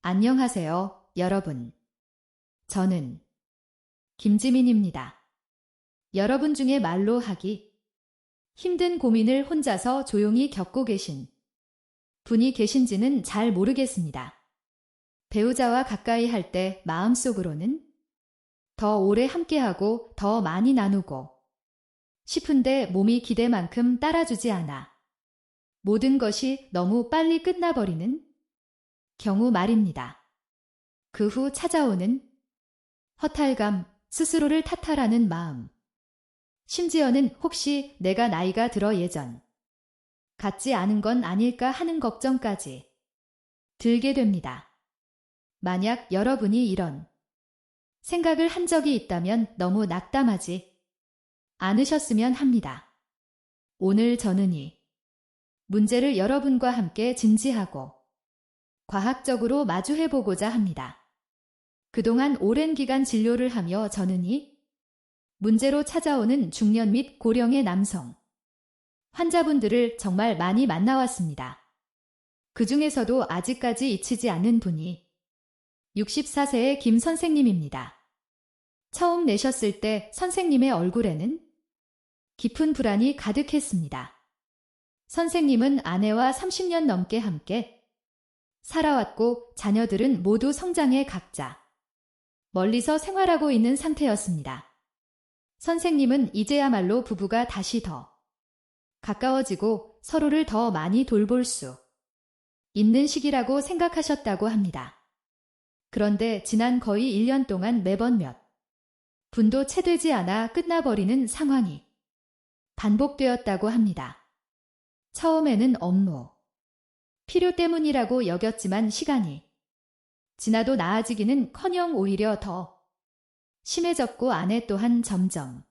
안녕하세요, 여러분. 저는 김지민입니다. 여러분 중에 말로 하기 힘든 고민을 혼자서 조용히 겪고 계신 분이 계신지는 잘 모르겠습니다. 배우자와 가까이 할 때 마음속으로는 더 오래 함께하고 더 많이 나누고 싶은데 몸이 기대만큼 따라주지 않아 모든 것이 너무 빨리 끝나버리는 경우 말입니다. 그 후 찾아오는 허탈감, 스스로를 탓하라는 마음. 심지어는 혹시 내가 나이가 들어 예전 같지 않은 건 아닐까 하는 걱정까지 들게 됩니다. 만약 여러분이 이런 생각을 한 적이 있다면 너무 낙담하지 않으셨으면 합니다. 오늘 저는 이 문제를 여러분과 함께 진지하고 과학적으로 마주해보고자 합니다. 그동안 오랜 기간 진료를 하며 저는 이 문제로 찾아오는 중년 및 고령의 남성 환자분들을 정말 많이 만나왔습니다. 그 중에서도 아직까지 잊히지 않는 분이 64세의 김 선생님입니다. 처음 내셨을 때 선생님의 얼굴에는 깊은 불안이 가득했습니다. 선생님은 아내와 30년 넘게 함께 살아왔고 자녀들은 모두 성장해 각자 멀리서 생활하고 있는 상태였습니다. 선생님은 이제야말로 부부가 다시 더 가까워지고 서로를 더 많이 돌볼 수 있는 시기라고 생각하셨다고 합니다. 그런데 지난 거의 1년 동안 매번 몇 분도 채 되지 않아 끝나버리는 상황이 반복되었다고 합니다. 처음에는 업무 필요 때문이라고 여겼지만 시간이 지나도 나아지기는커녕 오히려 더 심해졌고 아내 또한 점점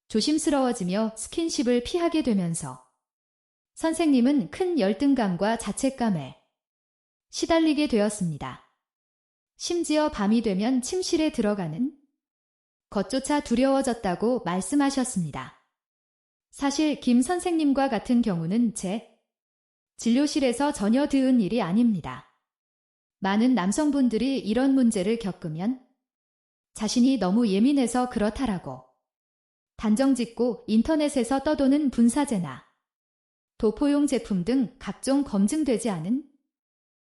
조심스러워지며 스킨십을 피하게 되면서 선생님은 큰 열등감과 자책감에 시달리게 되었습니다. 심지어 밤이 되면 침실에 들어가는 것조차 두려워졌다고 말씀하셨습니다. 사실 김 선생님과 같은 경우는 제 진료실에서 전혀 드문 일이 아닙니다. 많은 남성분들이 이런 문제를 겪으면 자신이 너무 예민해서 그렇다라고 단정짓고 인터넷에서 떠도는 분사제나 도포용 제품 등 각종 검증되지 않은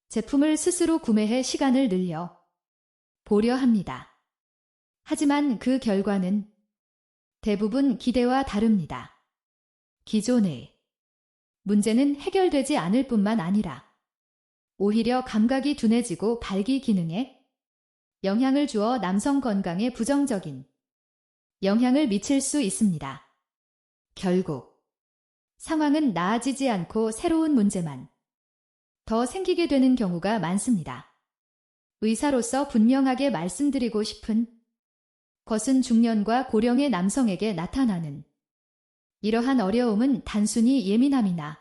제품을 스스로 구매해 시간을 늘려 보려 합니다. 하지만 그 결과는 대부분 기대와 다릅니다. 기존의 문제는 해결되지 않을 뿐만 아니라 오히려 감각이 둔해지고 발기 기능에 영향을 주어 남성 건강에 부정적인 영향을 미칠 수 있습니다. 결국 상황은 나아지지 않고 새로운 문제만 더 생기게 되는 경우가 많습니다. 의사로서 분명하게 말씀드리고 싶은 것은 중년과 고령의 남성에게 나타나는 이러한 어려움은 단순히 예민함이나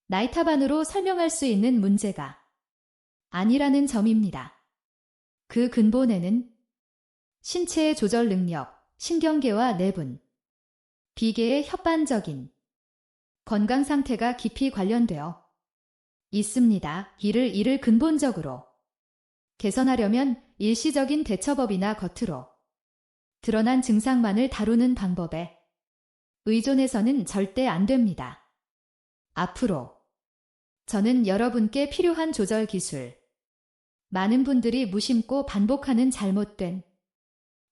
나이 탓만으로 설명할 수 있는 문제가 아니라는 점입니다. 그 근본에는 신체의 조절 능력, 신경계와 내분, 비계의 협반적인 건강 상태가 깊이 관련되어 있습니다. 이를 근본적으로 개선하려면 일시적인 대처법이나 겉으로 드러난 증상만을 다루는 방법에 의존해서는 절대 안 됩니다. 앞으로 저는 여러분께 필요한 조절 기술, 많은 분들이 무심코 반복하는 잘못된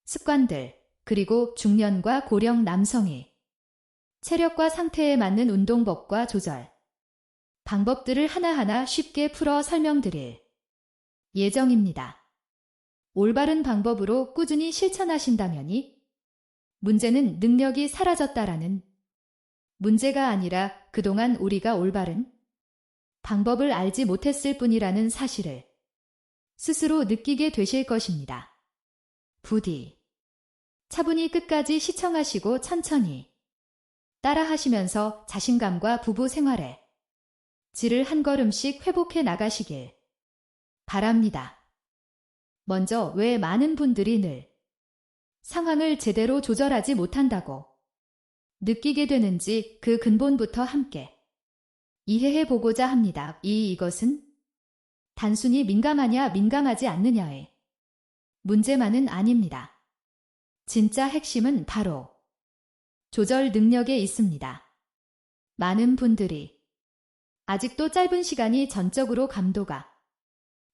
습관들, 그리고 중년과 고령 남성의 체력과 상태에 맞는 운동법과 조절 방법들을 하나하나 쉽게 풀어 설명드릴 예정입니다. 올바른 방법으로 꾸준히 실천하신다면이 문제는 능력이 사라졌다라는 문제가 아니라 그동안 우리가 올바른 방법을 알지 못했을 뿐이라는 사실을 스스로 느끼게 되실 것입니다. 부디 차분히 끝까지 시청하시고 천천히 따라하시면서 자신감과 부부 생활의 질을 한 걸음씩 회복해 나가시길 바랍니다. 먼저 왜 많은 분들이 늘 상황을 제대로 조절하지 못한다고 느끼게 되는지 그 근본부터 함께 이해해 보고자 합니다. 이것은 단순히 민감하냐 민감하지 않느냐의 문제만은 아닙니다. 진짜 핵심은 바로 조절 능력에 있습니다. 많은 분들이 아직도 짧은 시간이 전적으로 감도가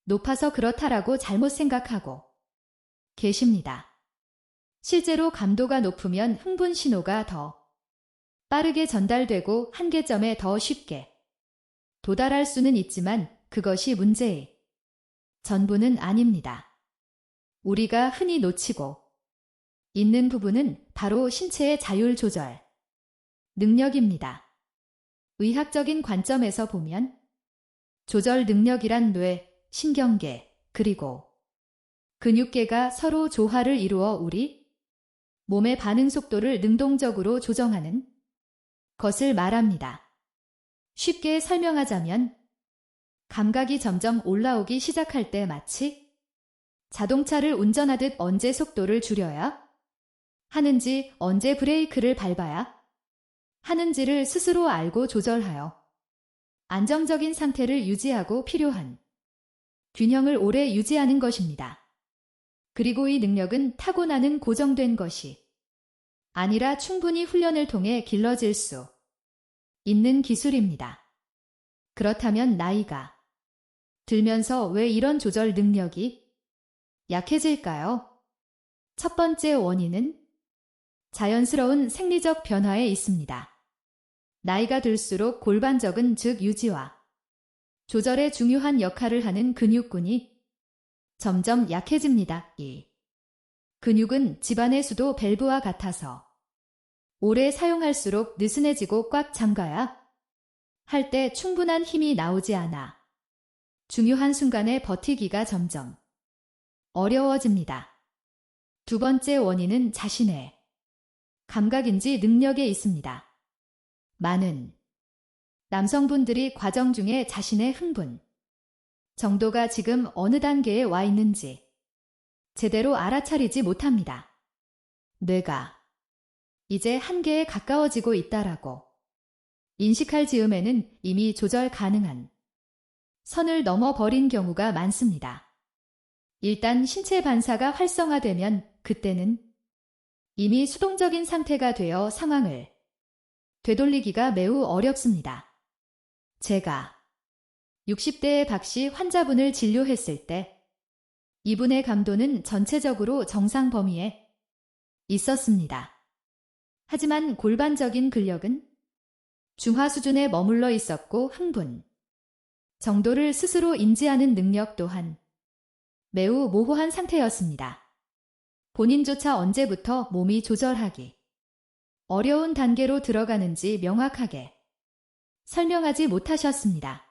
높아서 그렇다라고 잘못 생각하고 계십니다. 실제로 감도가 높으면 흥분 신호가 더 빠르게 전달되고 한계점에 더 쉽게 도달할 수는 있지만 그것이 문제의 전부는 아닙니다. 우리가 흔히 놓치고 있는 부분은 바로 신체의 자율 조절 능력입니다. 의학적인 관점에서 보면 조절 능력이란 뇌, 신경계, 그리고 근육계가 서로 조화를 이루어 우리 몸의 반응 속도를 능동적으로 조정하는 것을 말합니다. 쉽게 설명하자면 감각이 점점 올라오기 시작할 때 마치 자동차를 운전하듯 언제 속도를 줄여야 하는지, 언제 브레이크를 밟아야 하는지를 스스로 알고 조절하여 안정적인 상태를 유지하고 필요한 균형을 오래 유지하는 것입니다. 그리고 이 능력은 타고나는 고정된 것이 아니라 충분히 훈련을 통해 길러질 수 있는 기술입니다. 그렇다면 나이가 들면서 왜 이런 조절 능력이 약해질까요? 첫 번째 원인은 자연스러운 생리적 변화에 있습니다. 나이가 들수록 골반적은 즉 유지와 조절에 중요한 역할을 하는 근육군이 점점 약해집니다. 이 근육은 집안의 수도 밸브와 같아서 오래 사용할수록 느슨해지고 꽉 잠가야 할 때 충분한 힘이 나오지 않아 중요한 순간에 버티기가 점점 어려워집니다. 두 번째 원인은 자신의 감각인지 능력에 있습니다. 많은 남성분들이 과정 중에 자신의 흥분 정도가 지금 어느 단계에 와 있는지 제대로 알아차리지 못합니다. 뇌가 이제 한계에 가까워지고 있다라고 인식할 즈음에는 이미 조절 가능한 선을 넘어버린 경우가 많습니다. 일단 신체 반사가 활성화되면 그때는 이미 수동적인 상태가 되어 상황을 되돌리기가 매우 어렵습니다. 제가 60대의 박씨 환자분을 진료했을 때 이분의 감도는 전체적으로 정상 범위에 있었습니다. 하지만 골반적인 근력은 중하 수준에 머물러 있었고 흥분 정도를 스스로 인지하는 능력 또한 매우 모호한 상태였습니다. 본인조차 언제부터 몸이 조절하기 어려운 단계로 들어가는지 명확하게 설명하지 못하셨습니다.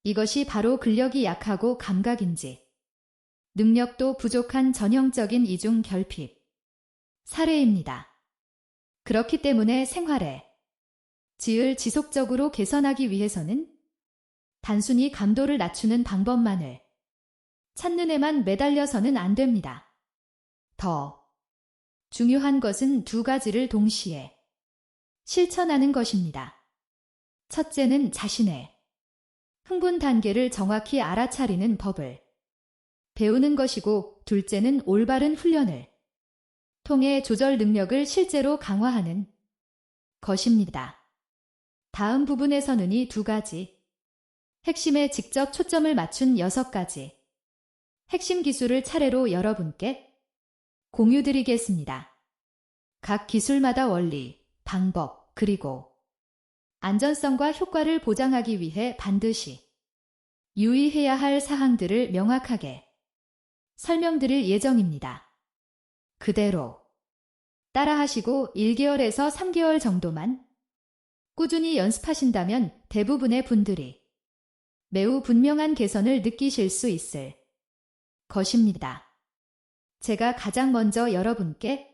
이것이 바로 근력이 약하고 감각인지 능력도 부족한 전형적인 이중 결핍 사례입니다. 그렇기 때문에 생활의 질을 지속적으로 개선하기 위해서는 단순히 감도를 낮추는 방법만을 찾는 애만 매달려서는 안 됩니다. 더 중요한 것은 두 가지를 동시에 실천하는 것입니다. 첫째는 자신의 흥분 단계를 정확히 알아차리는 법을 배우는 것이고 둘째는 올바른 훈련을 통해 조절 능력을 실제로 강화하는 것입니다. 다음 부분에서는 이 두 가지 핵심에 직접 초점을 맞춘 6가지 핵심 기술을 차례로 여러분께 공유드리겠습니다. 각 기술마다 원리, 방법, 그리고 안전성과 효과를 보장하기 위해 반드시 유의해야 할 사항들을 명확하게 설명드릴 예정입니다. 그대로 따라하시고 1개월에서 3개월 정도만 꾸준히 연습하신다면 대부분의 분들이 매우 분명한 개선을 느끼실 수 있을 것입니다. 제가 가장 먼저 여러분께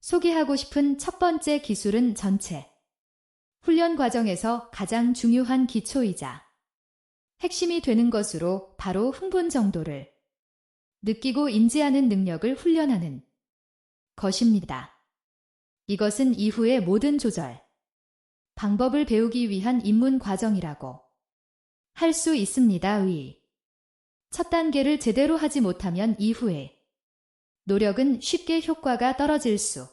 소개하고 싶은 첫 번째 기술은 전체 훈련 과정에서 가장 중요한 기초이자 핵심이 되는 것으로 바로 흥분 정도를 느끼고 인지하는 능력을 훈련하는 것입니다. 이것은 이후의 모든 조절 방법을 배우기 위한 입문 과정이라고 할 수 있습니다. 첫 단계를 제대로 하지 못하면 이후에 노력은 쉽게 효과가 떨어질 수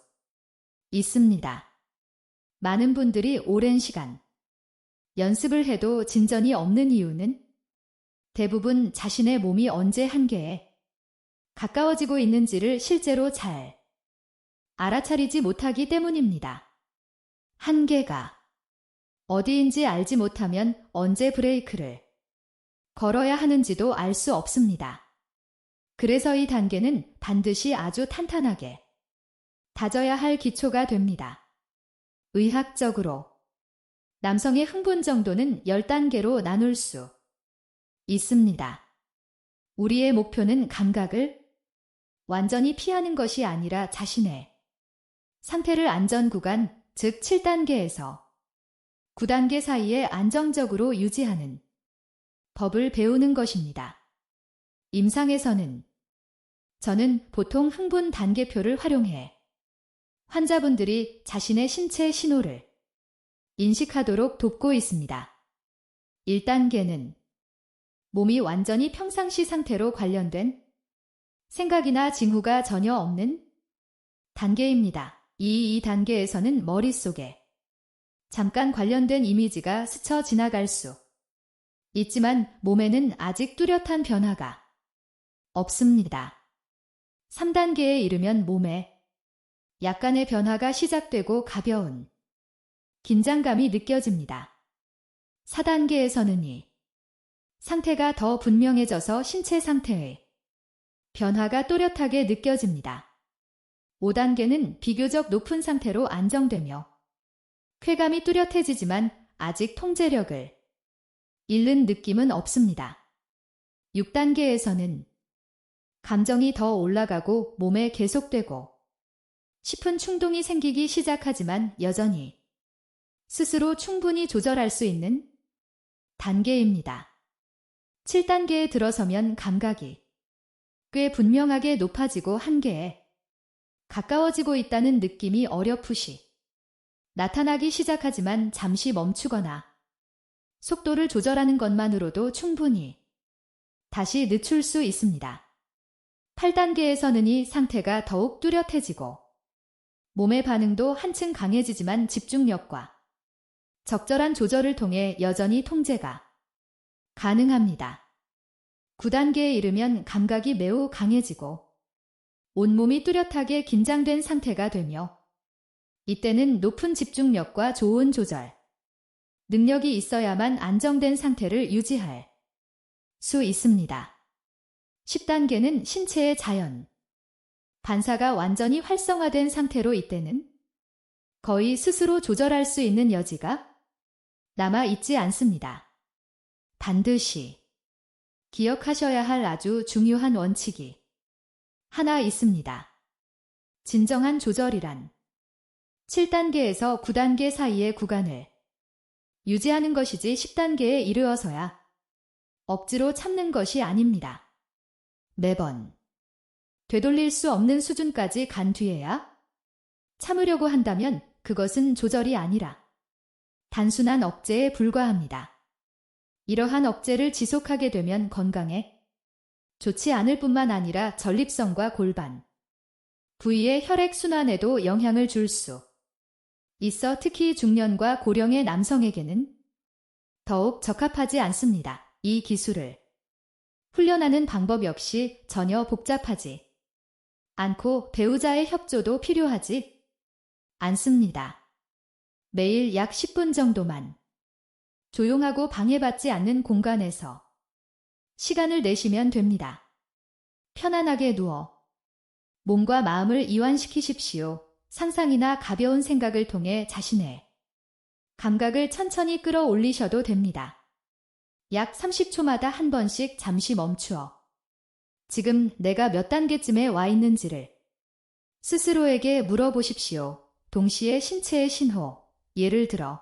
있습니다. 많은 분들이 오랜 시간 연습을 해도 진전이 없는 이유는 대부분 자신의 몸이 언제 한계에 가까워지고 있는지를 실제로 잘 알아차리지 못하기 때문입니다. 한계가 어디인지 알지 못하면 언제 브레이크를 걸어야 하는지도 알 수 없습니다. 그래서 이 단계는 반드시 아주 탄탄하게 다져야 할 기초가 됩니다. 의학적으로 남성의 흥분 정도는 10단계로 나눌 수 있습니다. 우리의 목표는 감각을 완전히 피하는 것이 아니라 자신의 상태를 안전 구간, 즉 7단계에서 9단계 사이에 안정적으로 유지하는 법을 배우는 것입니다. 임상에서는 저는 보통 흥분 단계표를 활용해 환자분들이 자신의 신체 신호를 인식하도록 돕고 있습니다. 1단계는 몸이 완전히 평상시 상태로 관련된 생각이나 징후가 전혀 없는 단계입니다. 이 2단계에서는 머릿속에 잠깐 관련된 이미지가 스쳐 지나갈 수 있지만 몸에는 아직 뚜렷한 변화가 없습니다. 3단계에 이르면 몸에 약간의 변화가 시작되고 가벼운 긴장감이 느껴집니다. 4단계에서는 이 상태가 더 분명해져서 신체 상태의 변화가 또렷하게 느껴집니다. 5단계는 비교적 높은 상태로 안정되며 쾌감이 뚜렷해지지만 아직 통제력을 잃는 느낌은 없습니다. 6단계에서는 감정이 더 올라가고 몸에 계속되고 싶은 충동이 생기기 시작하지만 여전히 스스로 충분히 조절할 수 있는 단계입니다. 7단계에 들어서면 감각이 꽤 분명하게 높아지고 한계에 가까워지고 있다는 느낌이 어렴풋이 나타나기 시작하지만 잠시 멈추거나 속도를 조절하는 것만으로도 충분히 다시 늦출 수 있습니다. 8단계에서는 이 상태가 더욱 뚜렷해지고 몸의 반응도 한층 강해지지만 집중력과 적절한 조절을 통해 여전히 통제가 가능합니다. 9단계에 이르면 감각이 매우 강해지고 온몸이 뚜렷하게 긴장된 상태가 되며 이때는 높은 집중력과 좋은 조절, 능력이 있어야만 안정된 상태를 유지할 수 있습니다. 10단계는 신체의 자연, 반사가 완전히 활성화된 상태로 이때는 거의 스스로 조절할 수 있는 여지가 남아 있지 않습니다. 반드시 기억하셔야 할 아주 중요한 원칙이 하나 있습니다. 진정한 조절이란 7단계에서 9단계 사이의 구간을 유지하는 것이지 10단계에 이르러서야 억지로 참는 것이 아닙니다. 매번 되돌릴 수 없는 수준까지 간 뒤에야 참으려고 한다면 그것은 조절이 아니라 단순한 억제에 불과합니다. 이러한 억제를 지속하게 되면 건강에 좋지 않을 뿐만 아니라 전립선과 골반, 부위의 혈액순환에도 영향을 줄 수 있어 특히 중년과 고령의 남성에게는 더욱 적합하지 않습니다. 이 기술을 훈련하는 방법 역시 전혀 복잡하지 않고 배우자의 협조도 필요하지 않습니다. 매일 약 10분 정도만 조용하고 방해받지 않는 공간에서 시간을 내시면 됩니다. 편안하게 누워 몸과 마음을 이완시키십시오. 상상이나 가벼운 생각을 통해 자신의 감각을 천천히 끌어올리셔도 됩니다. 약 30초마다 한 번씩 잠시 멈추어 지금 내가 몇 단계쯤에 와 있는지를 스스로에게 물어보십시오. 동시에 신체의 신호, 예를 들어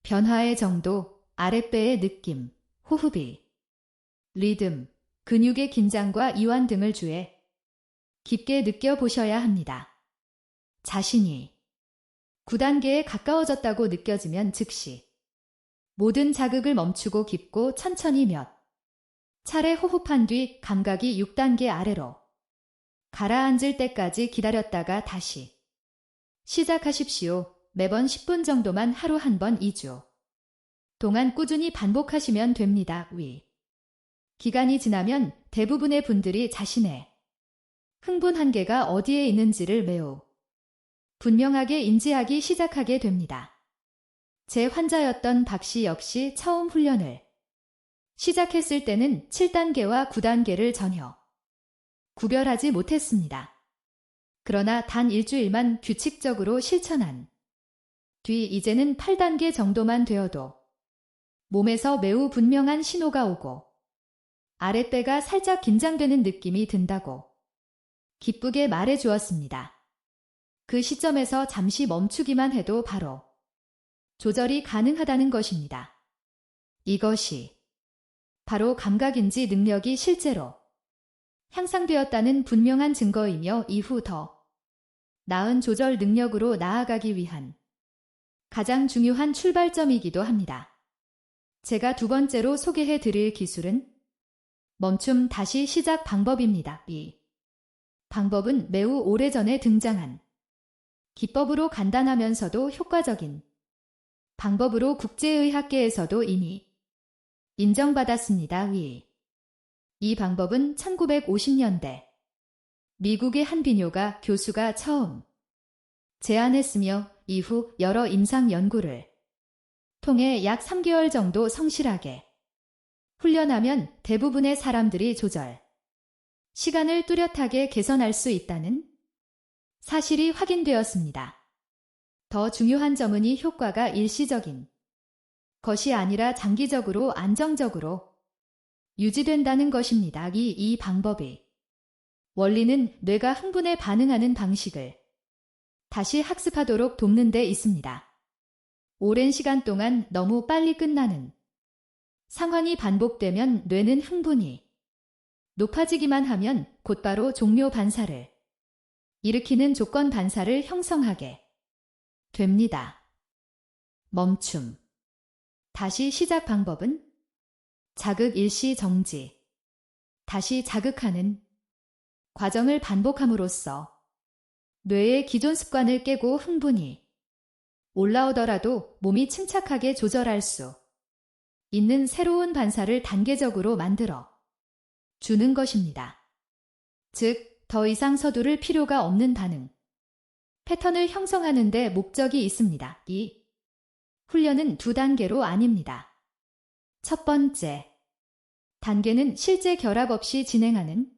변화의 정도, 아랫배의 느낌, 호흡이, 리듬, 근육의 긴장과 이완 등을 주의 깊게 느껴보셔야 합니다. 자신이 9단계에 가까워졌다고 느껴지면 즉시 모든 자극을 멈추고 깊고 천천히 몇 차례 호흡한 뒤 감각이 6단계 아래로 가라앉을 때까지 기다렸다가 다시 시작하십시오. 매번 10분 정도만 하루 한 번 2주 동안 꾸준히 반복하시면 됩니다. 기간이 지나면 대부분의 분들이 자신의 흥분 한계가 어디에 있는지를 매우 분명하게 인지하기 시작하게 됩니다. 제 환자였던 박 씨 역시 처음 훈련을 시작했을 때는 7단계와 9단계를 전혀 구별하지 못했습니다. 그러나 단 일주일만 규칙적으로 실천한 뒤 이제는 8단계 정도만 되어도 몸에서 매우 분명한 신호가 오고 아랫배가 살짝 긴장되는 느낌이 든다고 기쁘게 말해 주었습니다. 그 시점에서 잠시 멈추기만 해도 바로 조절이 가능하다는 것입니다. 이것이 바로 감각인지 능력이 실제로 향상되었다는 분명한 증거이며 이후 더 나은 조절 능력으로 나아가기 위한 가장 중요한 출발점이기도 합니다. 제가 두 번째로 소개해 드릴 기술은 멈춤 다시 시작 방법입니다. 이 방법은 매우 오래전에 등장한 기법으로 간단하면서도 효과적인 방법으로 국제의학계에서도 이미 인정받았습니다. 이 방법은 1950년대 미국의 한 비뇨가 교수가 처음 제안했으며 이후 여러 임상 연구를 통해 약 3개월 정도 성실하게 훈련하면 대부분의 사람들이 조절 시간을 뚜렷하게 개선할 수 있다는 사실이 확인되었습니다. 더 중요한 점은 이 효과가 일시적인 것이 아니라 장기적으로 안정적으로 유지된다는 것입니다. 이 방법의 원리는 뇌가 흥분에 반응하는 방식을 다시 학습하도록 돕는 데 있습니다. 오랜 시간 동안 너무 빨리 끝나는 상황이 반복되면 뇌는 흥분이 높아지기만 하면 곧바로 종료 반사를 일으키는 조건 반사를 형성하게 됩니다. 멈춤. 다시 시작 방법은 자극 일시 정지. 다시 자극하는 과정을 반복함으로써 뇌의 기존 습관을 깨고 흥분이 올라오더라도 몸이 침착하게 조절할 수 있는 새로운 반사를 단계적으로 만들어 주는 것입니다. 즉, 더 이상 서두를 필요가 없는 반응, 패턴을 형성하는 데 목적이 있습니다. 이 훈련은 2단계로 아닙니다. 첫 번째 단계는 실제 결합 없이 진행하는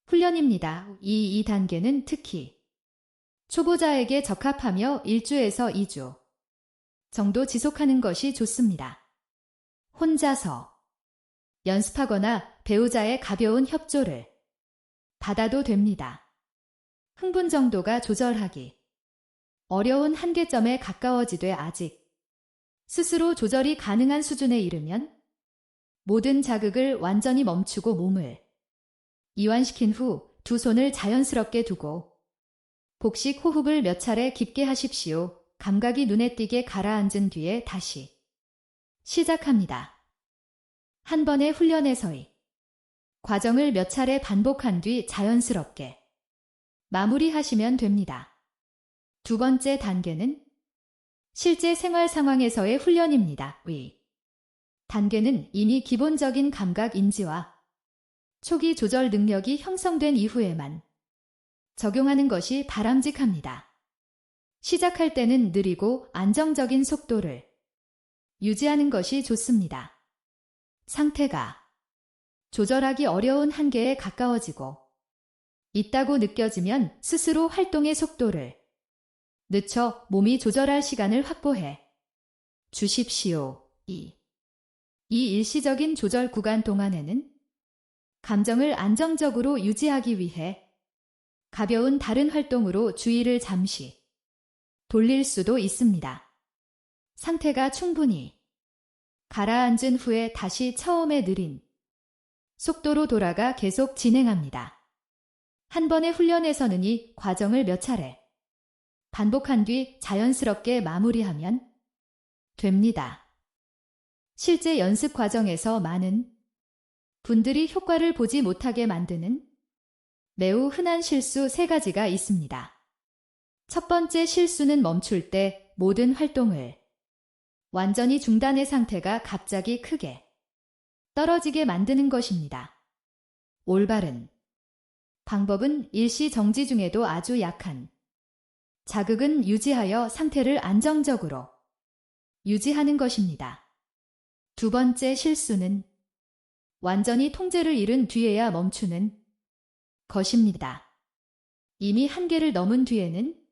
훈련입니다. 이 2단계는 특히 초보자에게 적합하며 1주에서 2주 정도 지속하는 것이 좋습니다. 혼자서 연습하거나 배우자의 가벼운 협조를 받아도 됩니다. 흥분 정도가 조절하기 어려운 한계점에 가까워지되 아직 스스로 조절이 가능한 수준에 이르면 모든 자극을 완전히 멈추고 몸을 이완시킨 후 두 손을 자연스럽게 두고 복식 호흡을 몇 차례 깊게 하십시오. 감각이 눈에 띄게 가라앉은 뒤에 다시 시작합니다. 한 번의 훈련에서의 과정을 몇 차례 반복한 뒤 자연스럽게 마무리하시면 됩니다. 두 번째 단계는 실제 생활 상황에서의 훈련입니다. 단계는 이미 기본적인 감각 인지와 초기 조절 능력이 형성된 이후에만 적용하는 것이 바람직합니다. 시작할 때는 느리고 안정적인 속도를 유지하는 것이 좋습니다. 상태가 조절하기 어려운 한계에 가까워지고 있다고 느껴지면 스스로 활동의 속도를 늦춰 몸이 조절할 시간을 확보해 주십시오. 이 일시적인 조절 구간 동안에는 감정을 안정적으로 유지하기 위해 가벼운 다른 활동으로 주의를 잠시 돌릴 수도 있습니다. 상태가 충분히 가라앉은 후에 다시 처음에 느린 속도로 돌아가 계속 진행합니다. 한 번의 훈련에서는 이 과정을 몇 차례 반복한 뒤 자연스럽게 마무리하면 됩니다. 실제 연습 과정에서 많은 분들이 효과를 보지 못하게 만드는 매우 흔한 실수 3가지가 있습니다. 첫 번째 실수는 멈출 때 모든 활동을 완전히 중단의 상태가 갑자기 크게 떨어지게 만드는 것입니다. 올바른 방법은 일시 정지 중에도 아주 약한 자극은 유지하여 상태를 안정적으로 유지하는 것입니다. 두 번째 실수는 완전히 통제를 잃은 뒤에야 멈추는 것입니다. 이미 한계를 넘은 뒤에는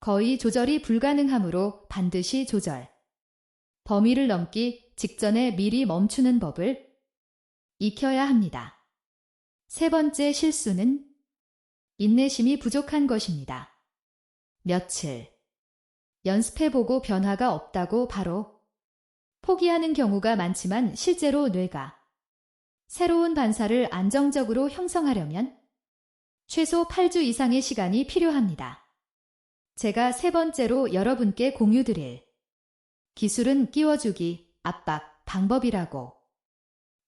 거의 조절이 불가능하므로 반드시 조절 범위를 넘기 직전에 미리 멈추는 법을 익혀야 합니다. 세 번째 실수는 인내심이 부족한 것입니다. 며칠 연습해보고 변화가 없다고 바로 포기하는 경우가 많지만 실제로 뇌가 새로운 반사를 안정적으로 형성하려면 최소 8주 이상의 시간이 필요합니다. 제가 세 번째로 여러분께 공유드릴 기술은 끼워주기, 압박, 방법이라고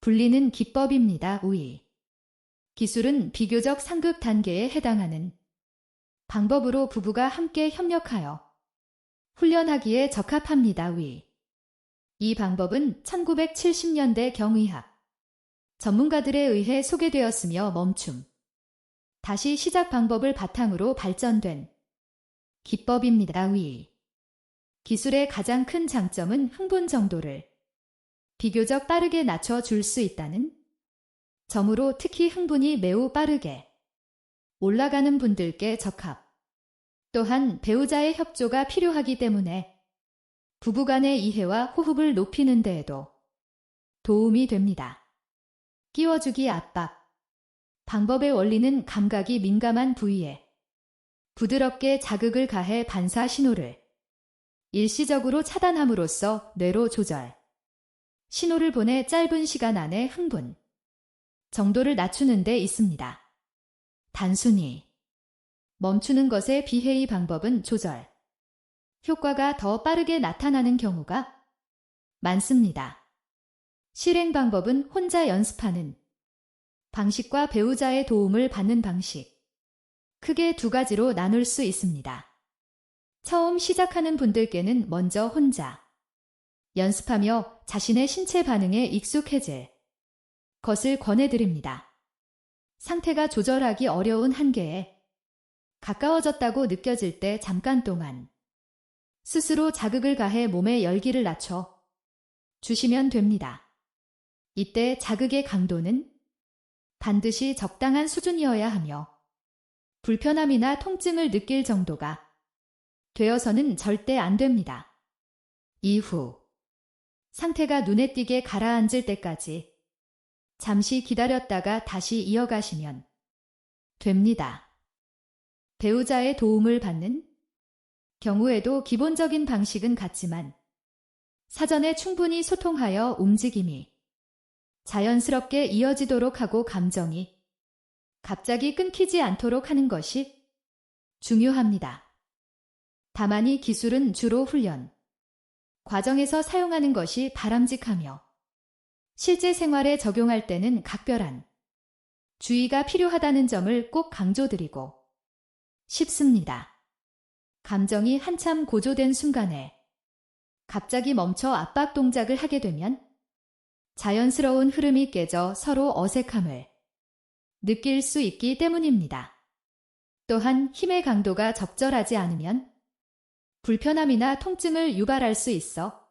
불리는 기법입니다. 우위. 기술은 비교적 상급 단계에 해당하는 방법으로 부부가 함께 협력하여 훈련하기에 적합합니다. 이 방법은 1970년대 경의학 전문가들에 의해 소개되었으며 멈춤, 다시 시작 방법을 바탕으로 발전된 기법입니다. 기술의 가장 큰 장점은 흥분 정도를 비교적 빠르게 낮춰줄 수 있다는 점으로 특히 흥분이 매우 빠르게 올라가는 분들께 적합. 또한 배우자의 협조가 필요하기 때문에 부부간의 이해와 호흡을 높이는 데에도 도움이 됩니다. 끼워주기 압박. 방법의 원리는 감각이 민감한 부위에 부드럽게 자극을 가해 반사 신호를 일시적으로 차단함으로써 뇌로 조절. 신호를 보내 짧은 시간 안에 흥분 정도를 낮추는 데 있습니다. 단순히 멈추는 것에 비해 이 방법은 조절. 효과가 더 빠르게 나타나는 경우가 많습니다. 실행 방법은 혼자 연습하는 방식과 배우자의 도움을 받는 방식. 크게 2가지로 나눌 수 있습니다. 처음 시작하는 분들께는 먼저 혼자 연습하며 자신의 신체 반응에 익숙해질 것을 권해드립니다. 상태가 조절하기 어려운 한계에 가까워졌다고 느껴질 때 잠깐 동안 스스로 자극을 가해 몸의 열기를 낮춰 주시면 됩니다. 이때 자극의 강도는 반드시 적당한 수준이어야 하며 불편함이나 통증을 느낄 정도가 되어서는 절대 안 됩니다. 이후 상태가 눈에 띄게 가라앉을 때까지 잠시 기다렸다가 다시 이어가시면 됩니다. 배우자의 도움을 받는 경우에도 기본적인 방식은 같지만 사전에 충분히 소통하여 움직임이 자연스럽게 이어지도록 하고 감정이 갑자기 끊기지 않도록 하는 것이 중요합니다. 다만 이 기술은 주로 훈련 과정에서 사용하는 것이 바람직하며 실제 생활에 적용할 때는 각별한 주의가 필요하다는 점을 꼭 강조드리고 싶습니다. 감정이 한참 고조된 순간에 갑자기 멈춰 압박 동작을 하게 되면 자연스러운 흐름이 깨져 서로 어색함을 느낄 수 있기 때문입니다. 또한 힘의 강도가 적절하지 않으면 불편함이나 통증을 유발할 수 있어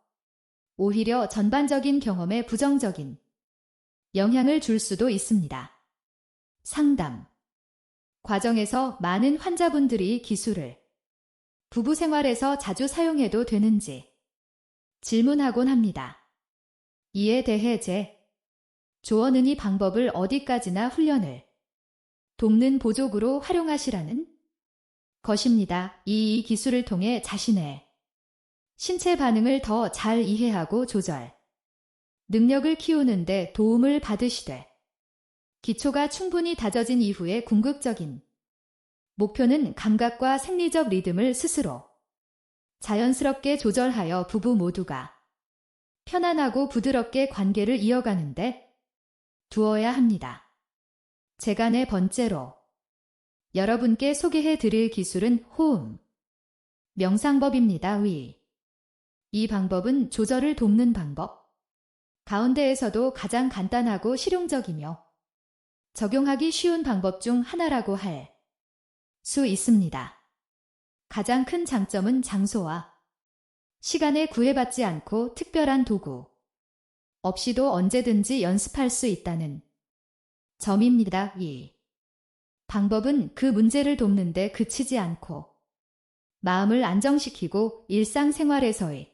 오히려 전반적인 경험에 부정적인 영향을 줄 수도 있습니다. 상담 과정에서 많은 환자분들이 기술을 부부 생활에서 자주 사용해도 되는지 질문하곤 합니다. 이에 대해 제 조언은 이 방법을 어디까지나 훈련을 돕는 보조구로 활용하시라는 것입니다. 이 기술을 통해 자신의 신체 반응을 더 잘 이해하고 조절 능력을 키우는 데 도움을 받으시되 기초가 충분히 다져진 이후의 궁극적인 목표는 감각과 생리적 리듬을 스스로 자연스럽게 조절하여 부부 모두가 편안하고 부드럽게 관계를 이어가는데 두어야 합니다. 제가 네 번째로 여러분께 소개해 드릴 기술은 호흡, 명상법입니다. 이 방법은 조절을 돕는 방법, 가운데에서도 가장 간단하고 실용적이며 적용하기 쉬운 방법 중 하나라고 할 수 있습니다. 가장 큰 장점은 장소와 시간에 구애받지 않고 특별한 도구 없이도 언제든지 연습할 수 있다는 점입니다. 이 방법은 그 문제를 돕는 데 그치지 않고 마음을 안정시키고 일상생활에서의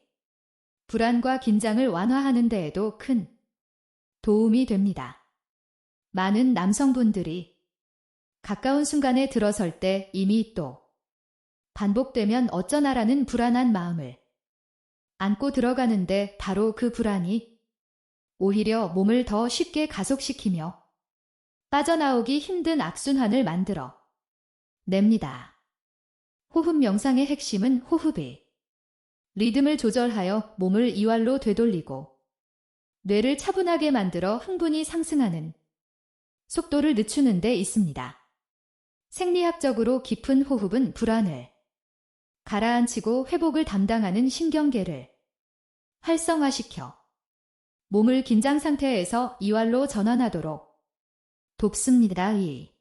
불안과 긴장을 완화하는 데에도 큰 도움이 됩니다. 많은 남성분들이 가까운 순간에 들어설 때 이미 또 반복되면 어쩌나라는 불안한 마음을 안고 들어가는데 바로 그 불안이 오히려 몸을 더 쉽게 가속시키며 빠져나오기 힘든 악순환을 만들어 냅니다. 호흡 명상의 핵심은 호흡의 리듬을 조절하여 몸을 이완로 되돌리고 뇌를 차분하게 만들어 흥분이 상승하는 속도를 늦추는 데 있습니다. 생리학적으로 깊은 호흡은 불안을 가라앉히고 회복을 담당하는 신경계를 활성화시켜 몸을 긴장 상태에서 이완로 전환하도록 돕습니다. 이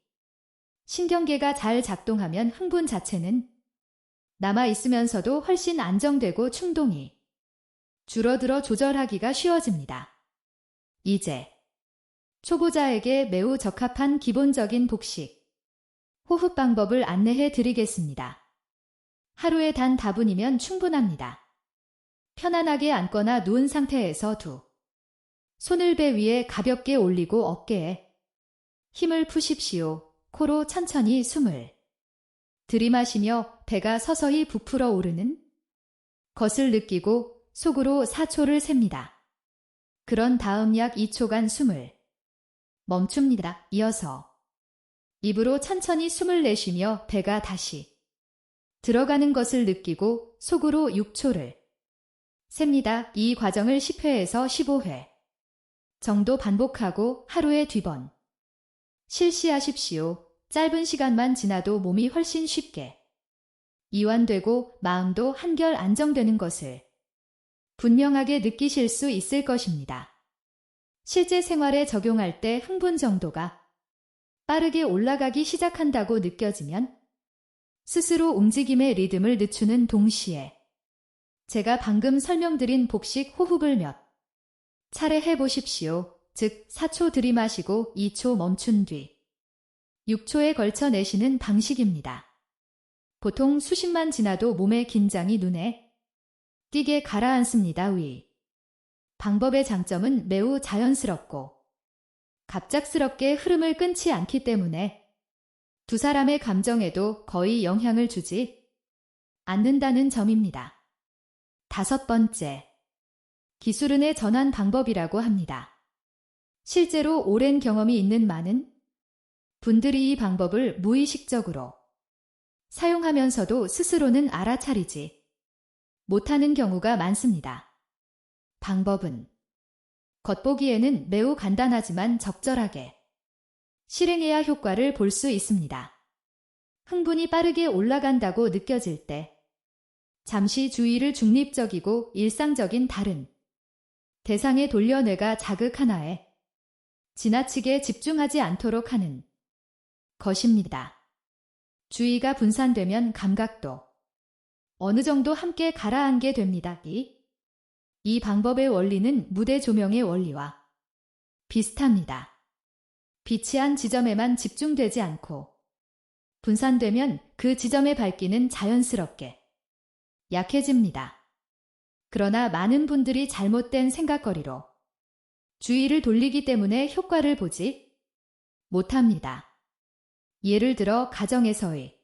신경계가 잘 작동하면 흥분 자체는 남아있으면서도 훨씬 안정되고 충동이 줄어들어 조절하기가 쉬워집니다. 이제 초보자에게 매우 적합한 기본적인 복식 호흡 방법을 안내해 드리겠습니다. 하루에 단 다분이면 충분합니다. 편안하게 앉거나 누운 상태에서 두 손을 배 위에 가볍게 올리고 어깨에 힘을 푸십시오. 코로 천천히 숨을 들이마시며 배가 서서히 부풀어 오르는 것을 느끼고 속으로 4초를 셉니다. 그런 다음 약 2초간 숨을 멈춥니다. 이어서 입으로 천천히 숨을 내쉬며 배가 다시 들어가는 것을 느끼고 속으로 6초를 셉니다. 이 과정을 10회에서 15회 정도 반복하고 하루에 2번 실시하십시오. 짧은 시간만 지나도 몸이 훨씬 쉽게 이완되고 마음도 한결 안정되는 것을 분명하게 느끼실 수 있을 것입니다. 실제 생활에 적용할 때 흥분 정도가 빠르게 올라가기 시작한다고 느껴지면 스스로 움직임의 리듬을 늦추는 동시에 제가 방금 설명드린 복식 호흡을 몇 차례 해보십시오. 즉 4초 들이마시고 2초 멈춘 뒤 6초에 걸쳐 내쉬는 방식입니다. 보통 수십만 지나도 몸의 긴장이 눈에 띄게 가라앉습니다. 방법의 장점은 매우 자연스럽고 갑작스럽게 흐름을 끊지 않기 때문에 두 사람의 감정에도 거의 영향을 주지 않는다는 점입니다. 5번째, 기술은의 전환 방법이라고 합니다. 실제로 오랜 경험이 있는 많은 분들이 이 방법을 무의식적으로 사용하면서도 스스로는 알아차리지 못하는 경우가 많습니다. 방법은 겉보기에는 매우 간단하지만 적절하게 실행해야 효과를 볼 수 있습니다. 흥분이 빠르게 올라간다고 느껴질 때 잠시 주의를 중립적이고 일상적인 다른 대상에 돌려 뇌가 자극 하나에 지나치게 집중하지 않도록 하는 것입니다. 주의가 분산되면 감각도 어느 정도 함께 가라앉게 됩니다. 이 방법의 원리는 무대 조명의 원리와 비슷합니다. 빛이 한 지점에만 집중되지 않고 분산되면 그 지점의 밝기는 자연스럽게 약해집니다. 그러나 많은 분들이 잘못된 생각거리로 주의를 돌리기 때문에 효과를 보지 못합니다. 예를 들어 가정에서의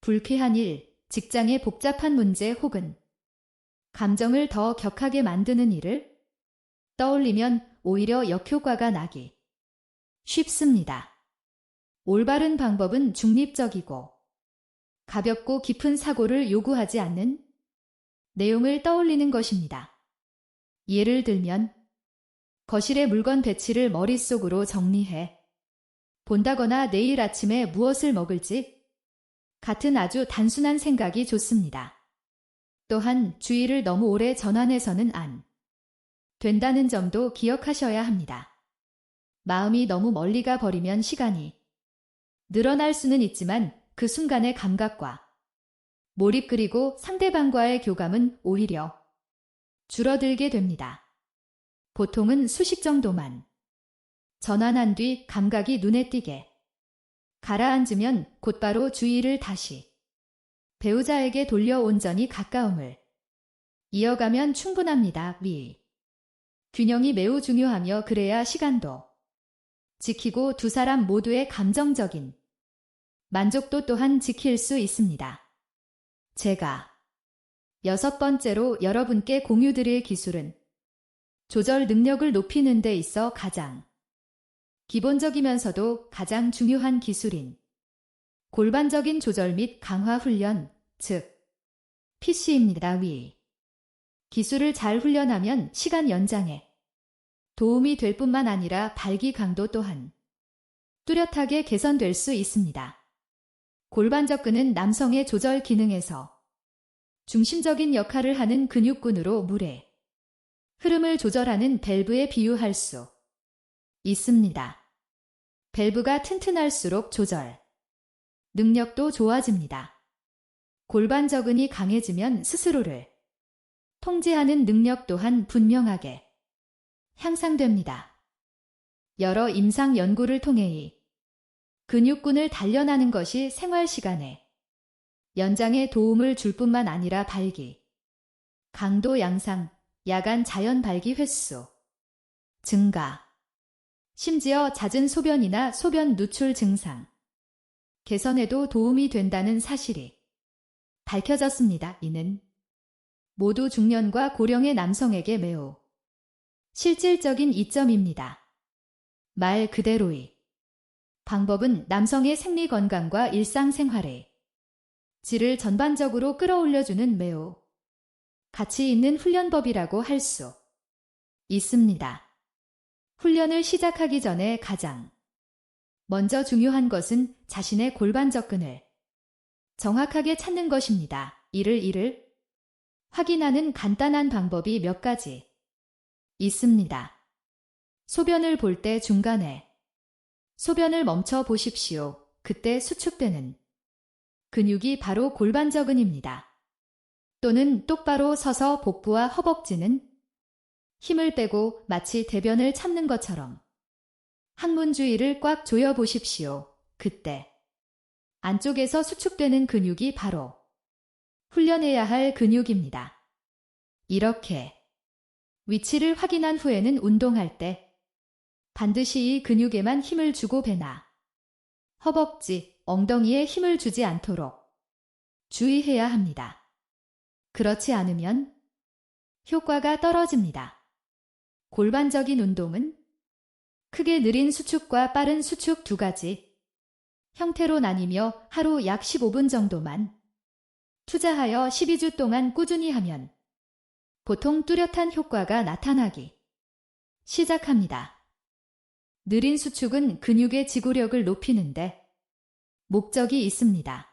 불쾌한 일, 직장의 복잡한 문제 혹은 감정을 더 격하게 만드는 일을 떠올리면 오히려 역효과가 나기 쉽습니다. 올바른 방법은 중립적이고 가볍고 깊은 사고를 요구하지 않는 내용을 떠올리는 것입니다. 예를 들면 거실의 물건 배치를 머릿속으로 정리해 본다거나 내일 아침에 무엇을 먹을지 같은 아주 단순한 생각이 좋습니다. 또한 주의를 너무 오래 전환해서는 안 된다는 점도 기억하셔야 합니다. 마음이 너무 멀리 가 버리면 시간이 늘어날 수는 있지만 그 순간의 감각과 몰입 그리고 상대방과의 교감은 오히려 줄어들게 됩니다. 보통은 수십 정도만 전환한 뒤 감각이 눈에 띄게 가라앉으면 곧바로 주의를 다시 배우자에게 돌려 온전히 가까움을 이어가면 충분합니다. 균형이 매우 중요하며 그래야 시간도 지키고 두 사람 모두의 감정적인 만족도 또한 지킬 수 있습니다. 제가 6번째로 여러분께 공유드릴 기술은 조절 능력을 높이는 데 있어 가장 기본적이면서도 가장 중요한 기술인 골반적인 조절 및 강화 훈련, 즉 PC입니다. 기술을 잘 훈련하면 시간 연장에 도움이 될 뿐만 아니라 발기 강도 또한 뚜렷하게 개선될 수 있습니다. 골반접근은 남성의 조절 기능에서 중심적인 역할을 하는 근육군으로 물의 흐름을 조절하는 밸브에 비유할 수 있습니다. 밸브가 튼튼할수록 조절 능력도 좋아집니다. 골반접근이 강해지면 스스로를 통제하는 능력 또한 분명하게 향상됩니다. 여러 임상 연구를 통해 이 근육군을 단련하는 것이 생활 시간에 연장에 도움을 줄 뿐만 아니라 발기, 강도 양상, 야간 자연 발기 횟수 증가, 심지어 잦은 소변이나 소변 누출 증상 개선에도 도움이 된다는 사실이 밝혀졌습니다. 이는 모두 중년과 고령의 남성에게 매우 실질적인 이점입니다. 말 그대로 이 방법은 남성의 생리 건강과 일상생활의 질을 전반적으로 끌어올려주는 매우 가치 있는 훈련법이라고 할 수 있습니다. 훈련을 시작하기 전에 가장 먼저 중요한 것은 자신의 골반 접근을 정확하게 찾는 것입니다. 이를 확인하는 간단한 방법이 몇 가지 있습니다. 소변을 볼 때 중간에 소변을 멈춰 보십시오. 그때 수축되는 근육이 바로 골반접근입니다. 또는 똑바로 서서 복부와 허벅지는 힘을 빼고 마치 대변을 참는 것처럼 항문 주위를 꽉 조여 보십시오. 그때 안쪽에서 수축되는 근육이 바로 훈련해야 할 근육입니다. 이렇게 위치를 확인한 후에는 운동할 때 반드시 이 근육에만 힘을 주고 배나 허벅지, 엉덩이에 힘을 주지 않도록 주의해야 합니다. 그렇지 않으면 효과가 떨어집니다. 골반적인 운동은 크게 느린 수축과 빠른 수축 두 가지 형태로 나뉘며 하루 약 15분 정도만 투자하여 12주 동안 꾸준히 하면 보통 뚜렷한 효과가 나타나기 시작합니다. 느린 수축은 근육의 지구력을 높이는데 목적이 있습니다.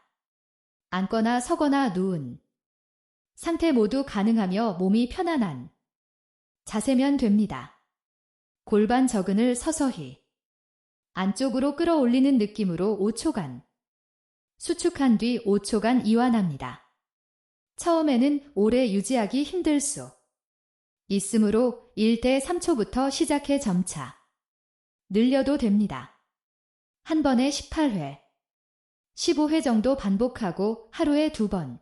앉거나 서거나 누운 상태 모두 가능하며 몸이 편안한 자세면 됩니다. 골반 접근을 서서히 안쪽으로 끌어올리는 느낌으로 5초간 수축한 뒤 5초간 이완합니다. 처음에는 오래 유지하기 힘들 수 있으므로 1대 3초부터 시작해 점차 늘려도 됩니다. 한 번에 18회, 15회 정도 반복하고 하루에 2번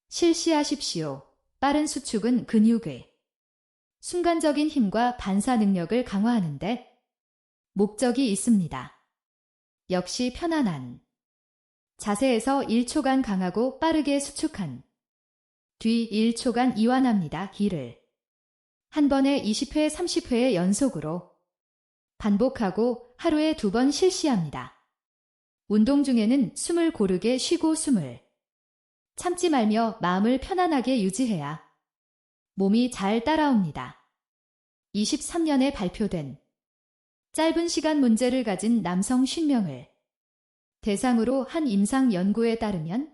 실시하십시오. 빠른 수축은 근육의 순간적인 힘과 반사 능력을 강화하는데 목적이 있습니다. 역시 편안한 자세에서 1초간 강하고 빠르게 수축한 뒤 1초간 이완합니다. 기를 한 번에 20회, 30회의 연속으로 반복하고 하루에 2번 실시합니다. 운동 중에는 숨을 고르게 쉬고 숨을 참지 말며 마음을 편안하게 유지해야 몸이 잘 따라옵니다. 23년에 발표된 짧은 시간 문제를 가진 남성 50명을 대상으로 한 임상 연구에 따르면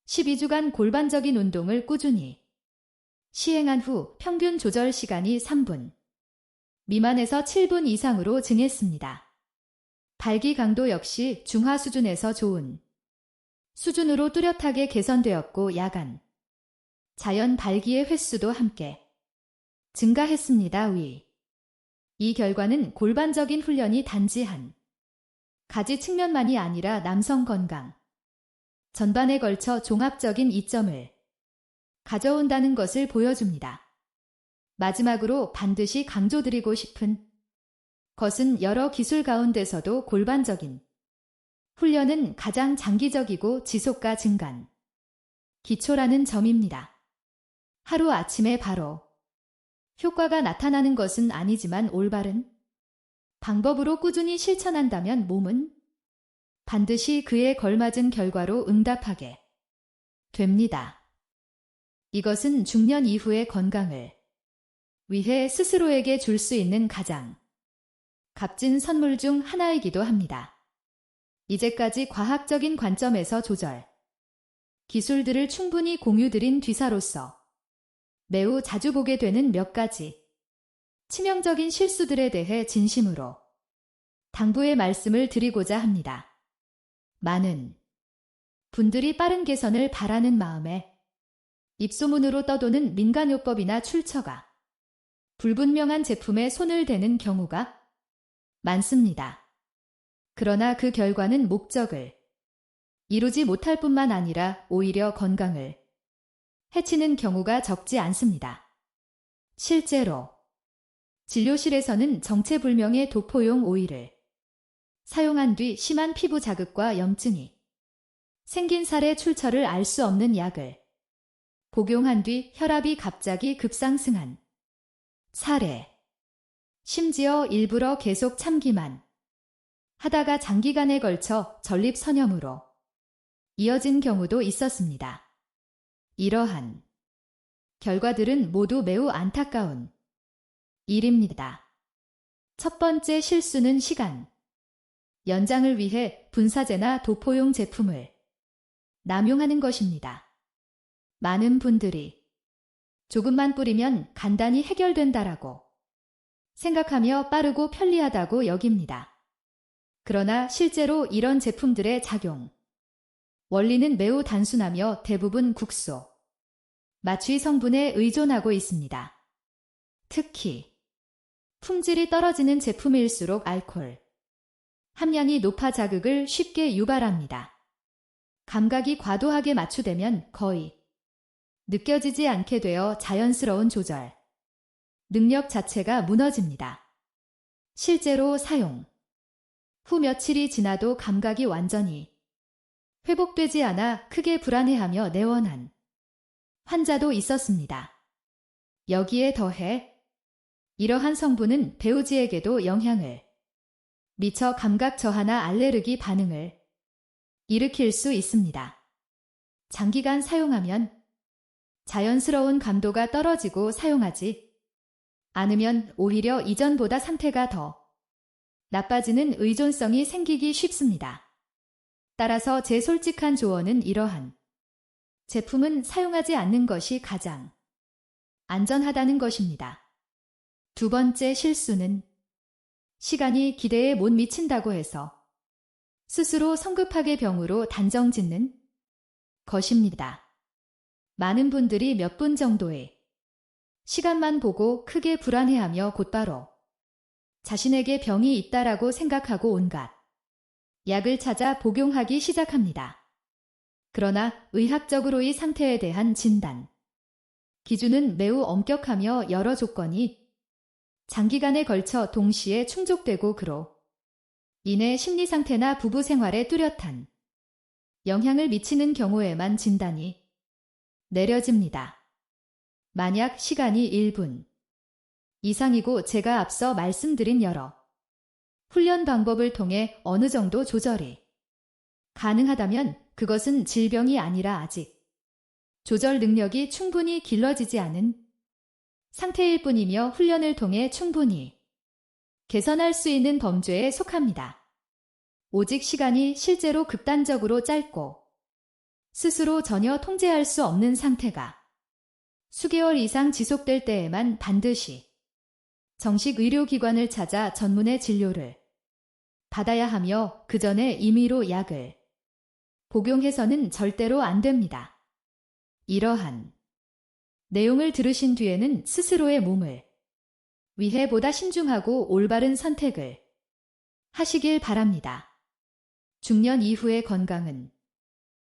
12주간 골반적인 운동을 꾸준히 시행한 후 평균 조절 시간이 3분 미만에서 7분 이상으로 증했습니다. 발기 강도 역시 중하 수준에서 좋은 수준으로 뚜렷하게 개선되었고 야간, 자연 발기의 횟수도 함께 증가했습니다. 이 결과는 골반적인 훈련이 단지 한 가지 측면만이 아니라 남성 건강 전반에 걸쳐 종합적인 이점을 가져온다는 것을 보여줍니다. 마지막으로 반드시 강조드리고 싶은 것은 여러 기술 가운데서도 골반적인 훈련은 가장 장기적이고 지속가 증간 기초라는 점입니다. 하루 아침에 바로 효과가 나타나는 것은 아니지만 올바른 방법으로 꾸준히 실천한다면 몸은 반드시 그에 걸맞은 결과로 응답하게 됩니다. 이것은 중년 이후의 건강을 위해 스스로에게 줄 수 있는 가장 값진 선물 중 하나이기도 합니다. 이제까지 과학적인 관점에서 조절 기술들을 충분히 공유드린 뒤사로서 매우 자주 보게 되는 몇 가지 치명적인 실수들에 대해 진심으로 당부의 말씀을 드리고자 합니다. 많은 분들이 빠른 개선을 바라는 마음에 입소문으로 떠도는 민간요법이나 출처가 불분명한 제품에 손을 대는 경우가 많습니다. 그러나 그 결과는 목적을 이루지 못할 뿐만 아니라 오히려 건강을 해치는 경우가 적지 않습니다. 실제로 진료실에서는 정체불명의 도포용 오일을 사용한 뒤 심한 피부 자극과 염증이 생긴 사례 출처를 알 수 없는 약을 복용한 뒤 혈압이 갑자기 급상승한 사례, 심지어 일부러 계속 참기만 하다가 장기간에 걸쳐 전립선염으로 이어진 경우도 있었습니다. 이러한 결과들은 모두 매우 안타까운 일입니다. 첫 번째 실수는 시간 연장을 위해 분사제나 도포용 제품을 남용하는 것입니다. 많은 분들이 조금만 뿌리면 간단히 해결된다라고 생각하며 빠르고 편리하다고 여깁니다. 그러나 실제로 이런 제품들의 작용 원리는 매우 단순하며 대부분 국소, 마취 성분에 의존하고 있습니다. 특히 품질이 떨어지는 제품일수록 알코올 함량이 높아 자극을 쉽게 유발합니다. 감각이 과도하게 마취되면 거의 느껴지지 않게 되어 자연스러운 조절 능력 자체가 무너집니다. 실제로 사용 후 며칠이 지나도 감각이 완전히 회복되지 않아 크게 불안해하며 내원한 환자도 있었습니다. 여기에 더해 이러한 성분은 배우지에게도 영향을 미쳐 감각 저하나 알레르기 반응을 일으킬 수 있습니다. 장기간 사용하면 자연스러운 감도가 떨어지고 사용하지 않으면 오히려 이전보다 상태가 더 나빠지는 의존성이 생기기 쉽습니다. 따라서 제 솔직한 조언은 이러한 제품은 사용하지 않는 것이 가장 안전하다는 것입니다. 두 번째 실수는 시간이 기대에 못 미친다고 해서 스스로 성급하게 병으로 단정 짓는 것입니다. 많은 분들이 몇 분 정도의 시간만 보고 크게 불안해하며 곧바로 자신에게 병이 있다라고 생각하고 온갖 약을 찾아 복용하기 시작합니다. 그러나 의학적으로 이 상태에 대한 진단 기준은 매우 엄격하며 여러 조건이 장기간에 걸쳐 동시에 충족되고 그로 인해 심리 상태나 부부 생활에 뚜렷한 영향을 미치는 경우에만 진단이 내려집니다. 만약 시간이 1분 이상이고 제가 앞서 말씀드린 여러 훈련 방법을 통해 어느 정도 조절이 가능하다면 그것은 질병이 아니라 아직 조절 능력이 충분히 길러지지 않은 상태일 뿐이며 훈련을 통해 충분히 개선할 수 있는 범죄에 속합니다. 오직 시간이 실제로 극단적으로 짧고 스스로 전혀 통제할 수 없는 상태가 수개월 이상 지속될 때에만 반드시 정식 의료기관을 찾아 전문의 진료를 받아야 하며 그 전에 임의로 약을 복용해서는 절대로 안 됩니다. 이러한 내용을 들으신 뒤에는 스스로의 몸을 위해 보다 신중하고 올바른 선택을 하시길 바랍니다. 중년 이후의 건강은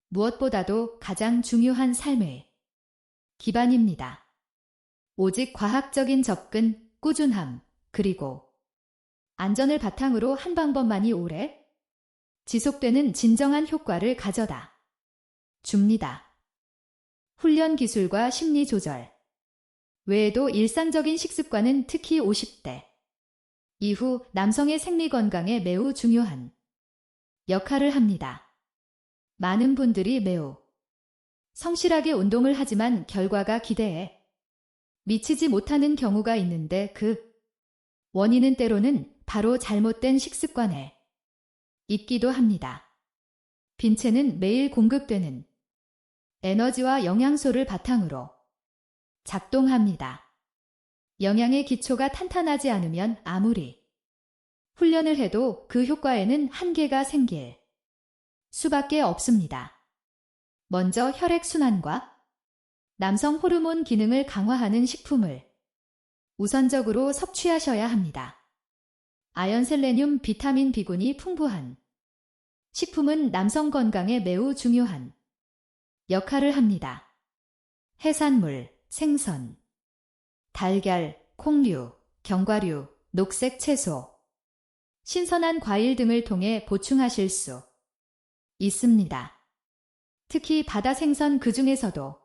무엇보다도 가장 중요한 삶의 기반입니다. 오직 과학적인 접근, 꾸준함, 그리고 안전을 바탕으로 한 방법만이 오래 지속되는 진정한 효과를 가져다 줍니다. 훈련 기술과 심리 조절 외에도 일상적인 식습관은 특히 50대 이후 남성의 생리 건강에 매우 중요한 역할을 합니다. 많은 분들이 매우 성실하게 운동을 하지만 결과가 기대에 미치지 못하는 경우가 있는데 그 원인은 때로는 바로 잘못된 식습관에 있기도 합니다. 빈체는 매일 공급되는 에너지와 영양소를 바탕으로 작동합니다. 영양의 기초가 탄탄하지 않으면 아무리 훈련을 해도 그 효과에는 한계가 생길 수밖에 없습니다. 먼저 혈액순환과 남성 호르몬 기능을 강화하는 식품을 우선적으로 섭취하셔야 합니다. 아연, 셀레늄, 비타민 B군이 풍부한 식품은 남성 건강에 매우 중요한 역할을 합니다. 해산물, 생선, 달걀, 콩류, 견과류, 녹색 채소, 신선한 과일 등을 통해 보충하실 수 있습니다. 특히 바다 생선 그 중에서도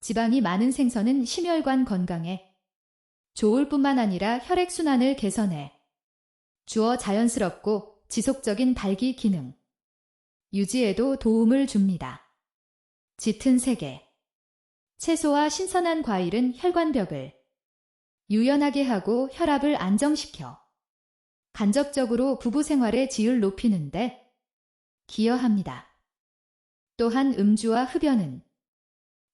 지방이 많은 생선은 심혈관 건강에 좋을 뿐만 아니라 혈액순환을 개선해 주어 자연스럽고 지속적인 발기 기능 유지에도 도움을 줍니다. 짙은 색의 채소와 신선한 과일은 혈관벽을 유연하게 하고 혈압을 안정시켜 간접적으로 부부 생활의 질을 높이는데 기여합니다. 또한 음주와 흡연은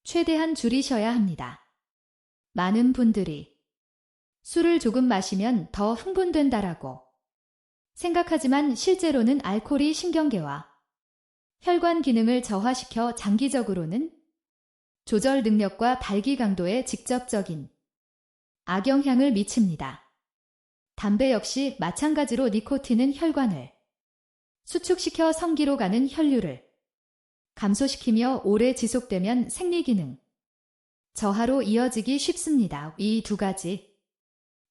최대한 줄이셔야 합니다. 많은 분들이 술을 조금 마시면 더 흥분된다라고 생각하지만 실제로는 알코올이 신경계와 혈관 기능을 저하시켜 장기적으로는 조절 능력과 발기 강도에 직접적인 악영향을 미칩니다. 담배 역시 마찬가지로 니코틴은 혈관을 수축시켜 성기로 가는 혈류를 감소시키며 오래 지속되면 생리기능 저하로 이어지기 쉽습니다. 이 두 가지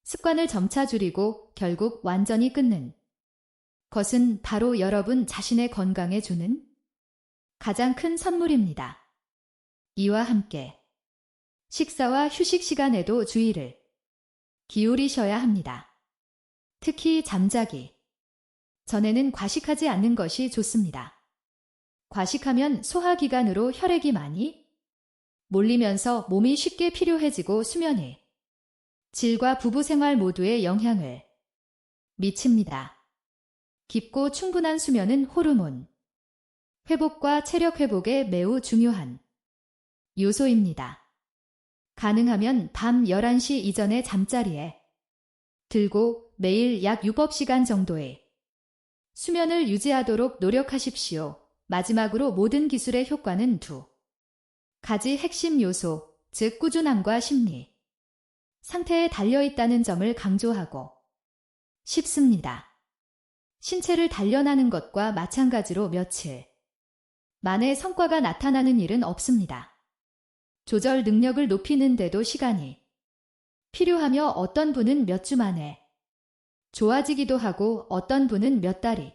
습관을 점차 줄이고 결국 완전히 끊는 것은 바로 여러분 자신의 건강에 주는 가장 큰 선물입니다. 이와 함께 식사와 휴식 시간에도 주의를 기울이셔야 합니다. 특히 잠자기 전에는 과식하지 않는 것이 좋습니다. 과식하면 소화기관으로 혈액이 많이 몰리면서 몸이 쉽게 피로해지고 수면의 질과 부부생활 모두에 영향을 미칩니다. 깊고 충분한 수면은 호르몬 회복과 체력 회복에 매우 중요한 요소입니다. 가능하면 밤 11시 이전에 잠자리에 들고 매일 약 6시간 정도의 수면을 유지하도록 노력하십시오. 마지막으로 모든 기술의 효과는 두 가지 핵심 요소, 즉 꾸준함과 심리 상태에 달려있다는 점을 강조하고 싶습니다. 신체를 단련하는 것과 마찬가지로 며칠 만에 성과가 나타나는 일은 없습니다. 조절 능력을 높이는데도 시간이 필요하며 어떤 분은 몇 주 만에 좋아지기도 하고 어떤 분은 몇 달이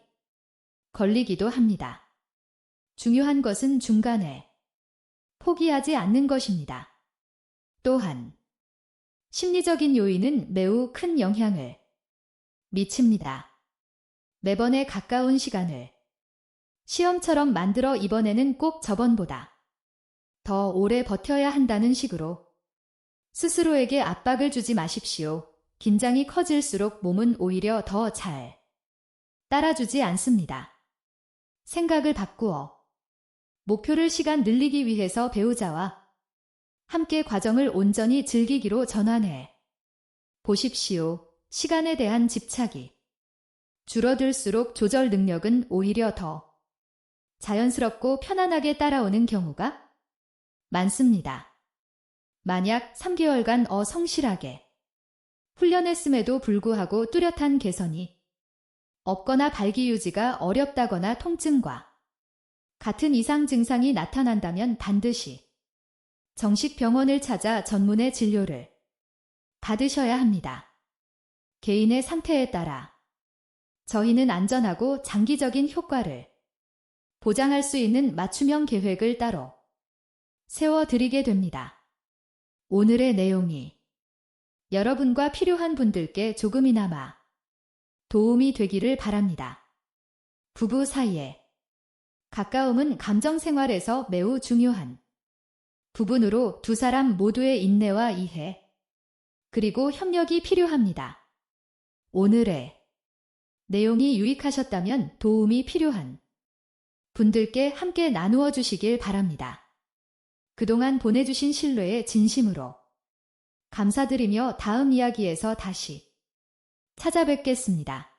걸리기도 합니다. 중요한 것은 중간에 포기하지 않는 것입니다. 또한 심리적인 요인은 매우 큰 영향을 미칩니다. 매번에 가까운 시간을 시험처럼 만들어 이번에는 꼭 저번보다 더 오래 버텨야 한다는 식으로 스스로에게 압박을 주지 마십시오. 긴장이 커질수록 몸은 오히려 더 잘 따라주지 않습니다. 생각을 바꾸어 목표를 시간 늘리기 위해서 배우자와 함께 과정을 온전히 즐기기로 전환해 보십시오. 시간에 대한 집착이 줄어들수록 조절 능력은 오히려 더 자연스럽고 편안하게 따라오는 경우가 많습니다. 만약 3개월간 성실하게 훈련했음에도 불구하고 뚜렷한 개선이 없거나 발기 유지가 어렵다거나 통증과 같은 이상 증상이 나타난다면 반드시 정식 병원을 찾아 전문의 진료를 받으셔야 합니다. 개인의 상태에 따라 저희는 안전하고 장기적인 효과를 보장할 수 있는 맞춤형 계획을 따로 세워드리게 됩니다. 오늘의 내용이 여러분과 필요한 분들께 조금이나마 도움이 되기를 바랍니다. 부부 사이에 가까움은 감정 생활에서 매우 중요한 부분으로 두 사람 모두의 인내와 이해, 그리고 협력이 필요합니다. 오늘의 내용이 유익하셨다면 도움이 필요한 분들께 함께 나누어 주시길 바랍니다. 그동안 보내주신 신뢰에 진심으로 감사드리며 다음 이야기에서 다시 찾아뵙겠습니다.